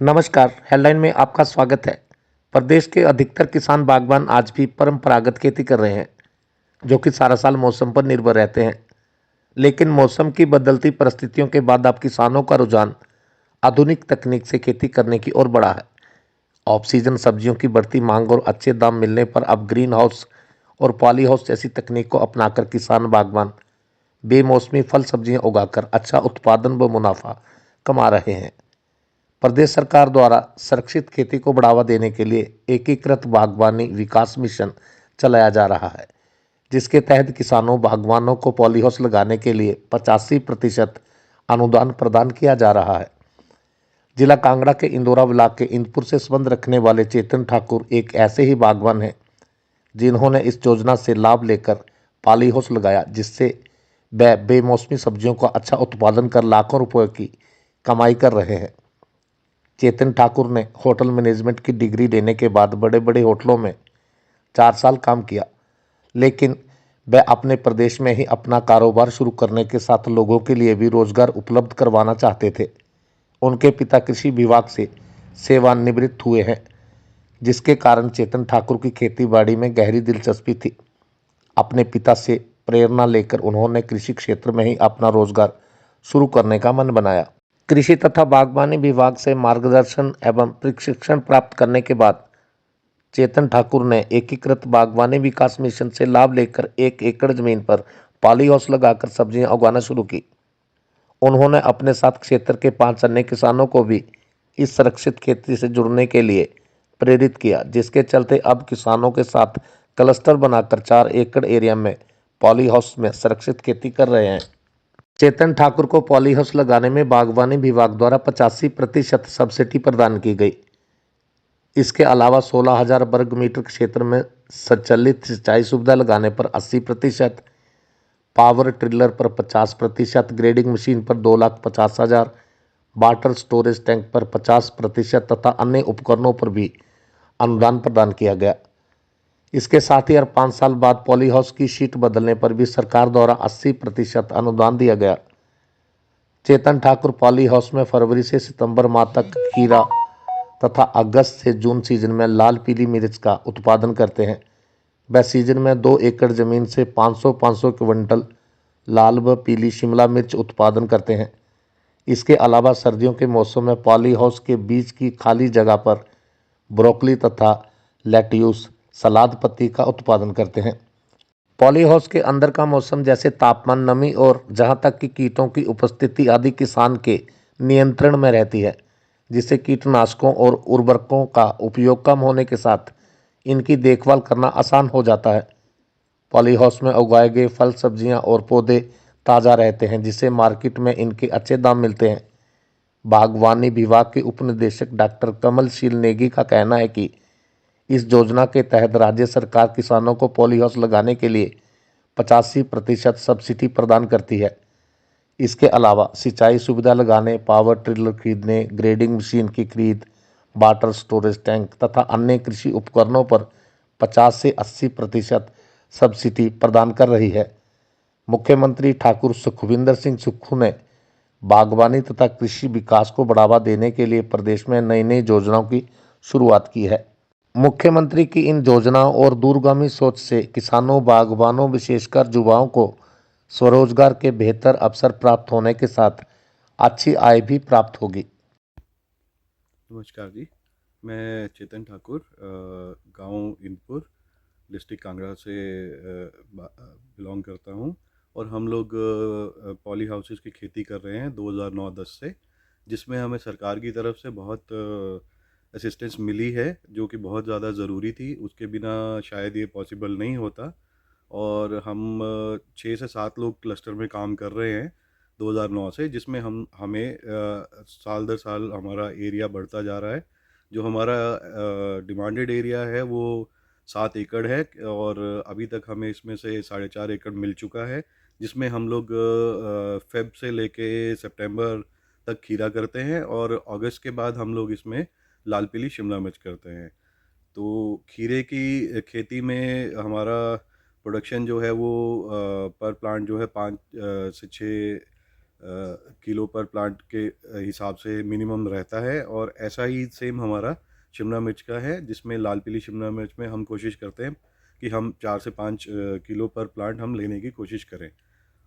नमस्कार, हेडलाइन में आपका स्वागत है। प्रदेश के अधिकतर किसान बागवान आज भी परंपरागत खेती कर रहे हैं, जो कि सारा साल मौसम पर निर्भर रहते हैं। लेकिन मौसम की बदलती परिस्थितियों के बाद अब किसानों का रुझान आधुनिक तकनीक से खेती करने की ओर बढ़ा है। ऑफ सीजन सब्जियों की बढ़ती मांग और अच्छे दाम मिलने पर अब ग्रीन हाउस और पॉली हाउस जैसी तकनीक को अपनाकर किसान बागवान बेमौसमी फल सब्जियां उगाकर अच्छा उत्पादन व मुनाफा कमा रहे हैं। प्रदेश सरकार द्वारा संरक्षित खेती को बढ़ावा देने के लिए एकीकृत बागवानी विकास मिशन चलाया जा रहा है, जिसके तहत किसानों बागवानों को पॉलीहाउस लगाने के लिए 85% अनुदान प्रदान किया जा रहा है। जिला कांगड़ा के इंदौरा ब्लॉक के इंदपुर से संबंध रखने वाले चेतन ठाकुर एक ऐसे ही बागवान हैं, जिन्होंने इस योजना से लाभ लेकर पॉली हाउस लगाया, जिससे वह बेमौसमी सब्जियों का अच्छा उत्पादन कर लाखों रुपए की कमाई कर रहे हैं। चेतन ठाकुर ने होटल मैनेजमेंट की डिग्री लेने के बाद बड़े बड़े होटलों में 4 साल काम किया, लेकिन वह अपने प्रदेश में ही अपना कारोबार शुरू करने के साथ लोगों के लिए भी रोजगार उपलब्ध करवाना चाहते थे। उनके पिता कृषि विभाग से सेवानिवृत्त हुए हैं, जिसके कारण चेतन ठाकुर की खेती बाड़ी में गहरी दिलचस्पी थी। अपने पिता से प्रेरणा लेकर उन्होंने कृषि क्षेत्र में ही अपना रोजगार शुरू करने का मन बनाया। कृषि तथा बागवानी विभाग से मार्गदर्शन एवं प्रशिक्षण प्राप्त करने के बाद चेतन ठाकुर ने एकीकृत बागवानी विकास मिशन से लाभ लेकर 1 एकड़ जमीन पर पॉली हाउस लगाकर सब्जियां उगाना शुरू की। उन्होंने अपने साथ क्षेत्र के 5 अन्य किसानों को भी इस सुरक्षित खेती से जुड़ने के लिए प्रेरित किया, जिसके चलते अब किसानों के साथ क्लस्टर बनाकर 4 एकड़ एरिया में पॉली हाउस में सुरक्षित खेती कर रहे हैं। चेतन ठाकुर को पॉली हाउस लगाने में बागवानी विभाग द्वारा 85% सब्सिडी प्रदान की गई। इसके अलावा 16,000 वर्ग मीटर क्षेत्र में संचालित सिंचाई सुविधा लगाने पर 80%, पावर टिलर पर 50%, ग्रेडिंग मशीन पर 2,50,000, वाटर स्टोरेज टैंक पर 50% तथा अन्य उपकरणों पर भी अनुदान प्रदान किया गया। इसके साथ ही हर 5 साल बाद पॉली हाउस की शीट बदलने पर भी सरकार द्वारा 80% अनुदान दिया गया। चेतन ठाकुर पॉली हाउस में फरवरी से सितंबर माह तक खीरा तथा अगस्त से जून सीजन में लाल पीली मिर्च का उत्पादन करते हैं। वह सीजन में 2 एकड़ जमीन से 500-500 क्विंटल लाल व पीली शिमला मिर्च उत्पादन करते हैं। इसके अलावा सर्दियों के मौसम में पॉली हाउस के बीच की खाली जगह पर ब्रोकली तथा लेट्यूस सलाद पत्ती का उत्पादन करते हैं। पॉली हाउस के अंदर का मौसम जैसे तापमान, नमी और जहां तक कि कीटों की उपस्थिति आदि किसान के नियंत्रण में रहती है, जिससे कीटनाशकों और उर्वरकों का उपयोग कम होने के साथ इनकी देखभाल करना आसान हो जाता है। पॉली हाउस में उगाए गए फल, सब्जियां और पौधे ताज़ा रहते हैं, जिससे मार्केट में इनके अच्छे दाम मिलते हैं। बागवानी विभाग के उप निदेशक डॉक्टर कमलशील नेगी का कहना है कि इस योजना के तहत राज्य सरकार किसानों को पॉली हाउस लगाने के लिए 85% सब्सिडी प्रदान करती है। इसके अलावा सिंचाई सुविधा लगाने, पावर टिलर खरीदने, ग्रेडिंग मशीन की खरीद, वाटर स्टोरेज टैंक तथा अन्य कृषि उपकरणों पर 50 से 80% सब्सिडी प्रदान कर रही है। मुख्यमंत्री ठाकुर सुखविंदर सिंह सुक्खू ने बागवानी तथा कृषि विकास को बढ़ावा देने के लिए प्रदेश में नई नई योजनाओं की शुरुआत की है। मुख्यमंत्री की इन योजनाओं और दूरगामी सोच से किसानों, बागवानों, विशेषकर युवाओं को स्वरोजगार के बेहतर अवसर प्राप्त होने के साथ अच्छी आय भी प्राप्त होगी। नमस्कार जी। मैं चेतन ठाकुर गांव इंदपुर डिस्ट्रिक्ट कांगड़ा से बिलोंग करता हूं और हम लोग पॉली हाउसेस की खेती कर रहे हैं 2009-10 से, जिसमें हमें सरकार की तरफ से बहुत असिस्टेंस मिली है, जो कि बहुत ज़्यादा ज़रूरी थी। उसके बिना शायद ये पॉसिबल नहीं होता। और हम 6 से 7 लोग क्लस्टर में काम कर रहे हैं 2009 से, जिसमें हमें साल दर साल हमारा एरिया बढ़ता जा रहा है। जो हमारा डिमांडेड एरिया है वो 7 एकड़ है और अभी तक हमें इसमें से 4.5 एकड़ मिल चुका है, जिसमें हम लोग फेब से लेके सितंबर तक खीरा करते हैं और अगस्त के बाद हम लोग इसमें लाल पीली शिमला मिर्च करते हैं। तो खीरे की खेती में हमारा प्रोडक्शन जो है वो पर प्लांट जो है 5 से 6 किलो पर प्लांट के हिसाब से मिनिमम रहता है। और ऐसा ही सेम हमारा शिमला मिर्च का है, जिसमें लाल पीली शिमला मिर्च में हम कोशिश करते हैं कि हम 4 से 5 किलो पर प्लांट हम लेने की कोशिश करें।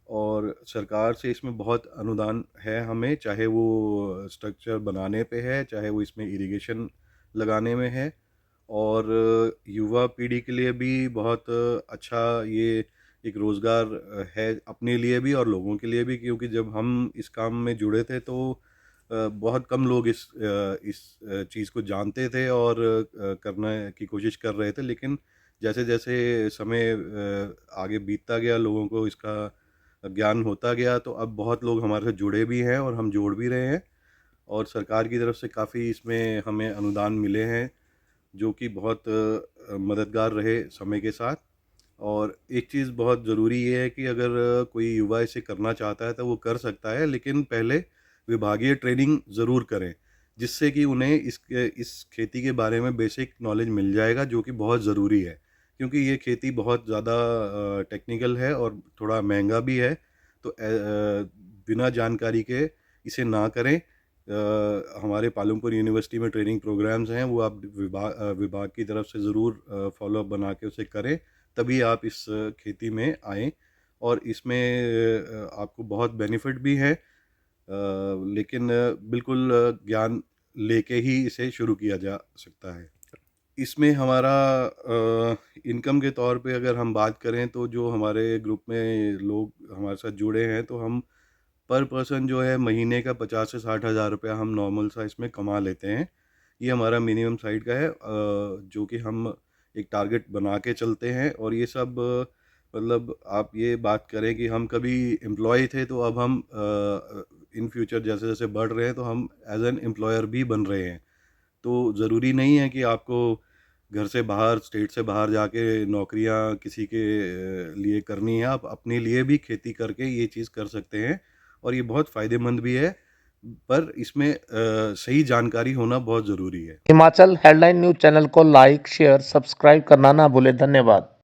और सरकार से इसमें बहुत अनुदान है हमें, चाहे वो स्ट्रक्चर बनाने पे है, चाहे वो इसमें इरिगेशन लगाने में है। और युवा पीढ़ी के लिए भी बहुत अच्छा ये एक रोज़गार है, अपने लिए भी और लोगों के लिए भी, क्योंकि जब हम इस काम में जुड़े थे तो बहुत कम लोग इस चीज़ को जानते थे और करने की कोशिश कर रहे थे। लेकिन जैसे-जैसे समय आगे बीतता गया, लोगों को इसका ज्ञान होता गया, तो अब बहुत लोग हमारे साथ जुड़े भी हैं और हम जोड़ भी रहे हैं। और सरकार की तरफ से काफ़ी इसमें हमें अनुदान मिले हैं, जो कि बहुत मददगार रहे समय के साथ। और एक चीज़ बहुत ज़रूरी ये है कि अगर कोई युवा इसे करना चाहता है तो वो कर सकता है, लेकिन पहले विभागीय ट्रेनिंग ज़रूर करें, जिससे कि उन्हें इस खेती के बारे में बेसिक नॉलेज मिल जाएगा, जो कि बहुत ज़रूरी है। क्योंकि ये खेती बहुत ज़्यादा टेक्निकल है और थोड़ा महंगा भी है, तो बिना जानकारी के इसे ना करें। हमारे पालमपुर यूनिवर्सिटी में ट्रेनिंग प्रोग्राम्स हैं, वो आप विभाग की तरफ से ज़रूर फ़ॉलो अप बना के उसे करें, तभी आप इस खेती में आएँ। और इसमें आपको बहुत बेनिफिट भी है, लेकिन बिल्कुल ज्ञान लेके ही इसे शुरू किया जा सकता है। इसमें हमारा इनकम के तौर पे अगर हम बात करें, तो जो हमारे ग्रुप में लोग हमारे साथ जुड़े हैं, तो हम पर पर्सन जो है महीने का 50 से 60 हज़ार रुपया हम नॉर्मल सा इसमें कमा लेते हैं। ये हमारा मिनिमम साइड का है, जो कि हम एक टारगेट बना के चलते हैं। और ये सब मतलब आप ये बात करें कि हम कभी एम्प्लॉय थे, तो अब हम इन फ्यूचर जैसे-जैसे बढ़ रहे हैं, तो हम एज़ एन एम्प्लॉयर भी बन रहे हैं। तो ज़रूरी नहीं है कि आपको घर से बाहर, स्टेट से बाहर जाके नौकरियां किसी के लिए करनी है। आप अपने लिए भी खेती करके ये चीज़ कर सकते हैं, और ये बहुत फ़ायदेमंद भी है, पर इसमें सही जानकारी होना बहुत ज़रूरी है। हिमाचल हेडलाइन न्यूज़ चैनल को लाइक, शेयर, सब्सक्राइब करना ना भूलें। धन्यवाद।